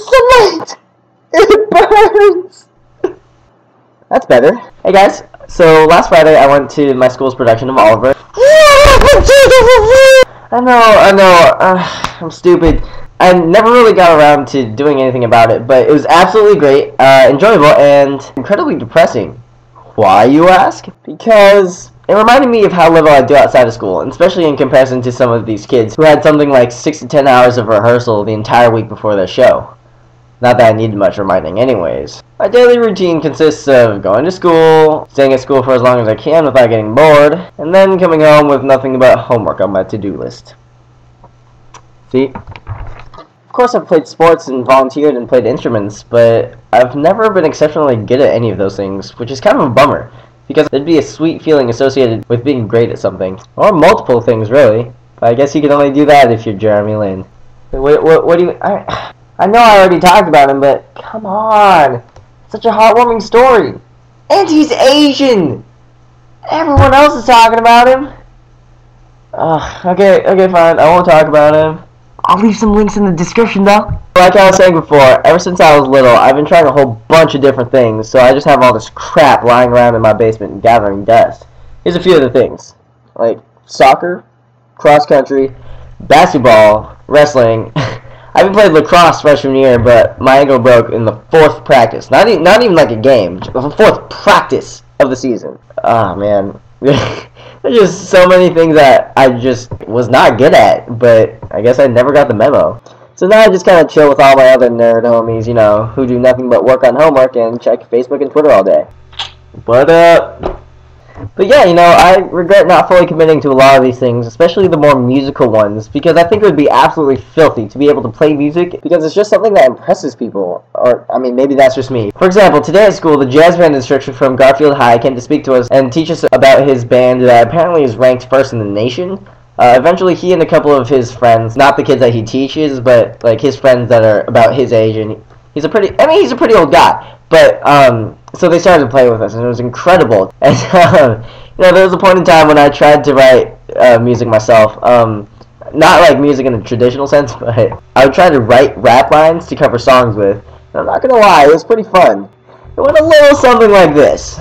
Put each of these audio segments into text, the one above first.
sunlight! It burns! That's better. Hey guys, so last Friday I went to my school's production of Oliver. I know, I'm stupid. I never really got around to doing anything about it, but it was absolutely great, enjoyable, and incredibly depressing. Why, you ask? Because it reminded me of how little I do outside of school, and especially in comparison to some of these kids who had something like 6 to 10 hours of rehearsal the entire week before their show. Not that I needed much reminding anyways. My daily routine consists of going to school, staying at school for as long as I can without getting bored, and then coming home with nothing but homework on my to-do list. See? Of course I've played sports and volunteered and played instruments, but I've never been exceptionally good at any of those things, which is kind of a bummer, because there'd be a sweet feeling associated with being great at something. Or multiple things, really. But I guess you can only do that if you're Jeremy Lin. What do you... I know I already talked about him, but come on. Such a heartwarming story. And he's Asian. Everyone else is talking about him. Okay, fine. I won't talk about him. I'll leave some links in the description, though. Like I was saying before, ever since I was little, I've been trying a whole bunch of different things, so I just have all this crap lying around in my basement and gathering dust. Here's a few of the things. Like soccer, cross country, basketball, wrestling. I haven't played lacrosse freshman year, but my ankle broke in the 4th practice. Not even like a game. The 4th practice of the season. Oh, man. There's just so many things that I just was not good at, but I guess I never got the memo. So now I just kind of chill with all my other nerd homies, you know, who do nothing but work on homework and check Facebook and Twitter all day. What up? But yeah, you know, I regret not fully committing to a lot of these things, especially the more musical ones, because I think it would be absolutely filthy to be able to play music, because it's just something that impresses people. Or, I mean, maybe that's just me. For example, today at school, the jazz band instructor from Garfield High came to speak to us and teach us about his band that apparently is ranked first in the nation. Eventually, he and a couple of his friends, not the kids that he teaches, but, like, his friends that are about his age, and he's a pretty old guy, but, so they started to play with us, and it was incredible. And, you know, there was a point in time when I tried to write music myself. Not like music in the traditional sense, but I would try to write rap lines to cover songs with. And I'm not gonna lie, it was pretty fun. It went a little something like this.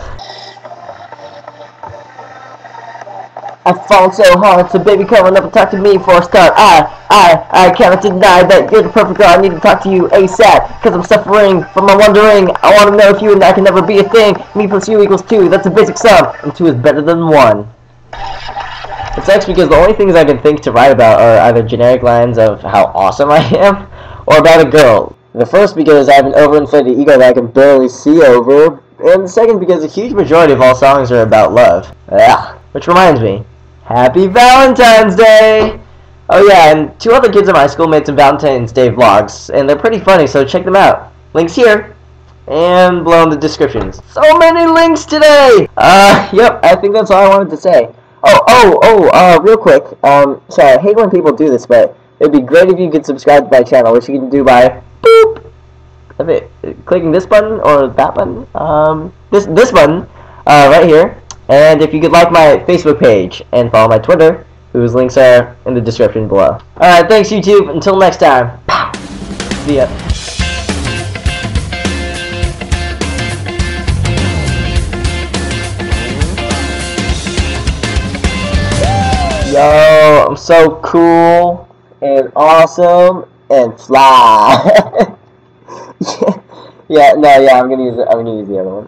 I fought so hard, so baby come on up and talk to me for a start. I cannot deny that you're the perfect girl. I need to talk to you ASAP, cause I'm suffering from my wondering. I want to know if you and I can never be a thing. Me plus you equals 2, that's a basic sum, and 2 is better than 1. It sucks because the only things I can think to write about are either generic lines of how awesome I am, or about a girl. The first because I have an overinflated ego that I can barely see over, and the second because a huge majority of all songs are about love. Yeah, which reminds me. Happy Valentine's Day! Oh yeah, and 2 other kids in my school made some Valentine's Day vlogs, and they're pretty funny, so check them out. Links here, and below in the descriptions. So many links today! Yep, I think that's all I wanted to say. Real quick, sorry, I hate when people do this, but it'd be great if you could subscribe to my channel, which you can do by, boop, clicking this button, or that button, this button, right here. And if you could like my Facebook page and follow my Twitter, whose links are in the description below. Alright, thanks YouTube. Until next time. Pow. See ya. Yo, I'm so cool and awesome and fly. I'm gonna use the other one.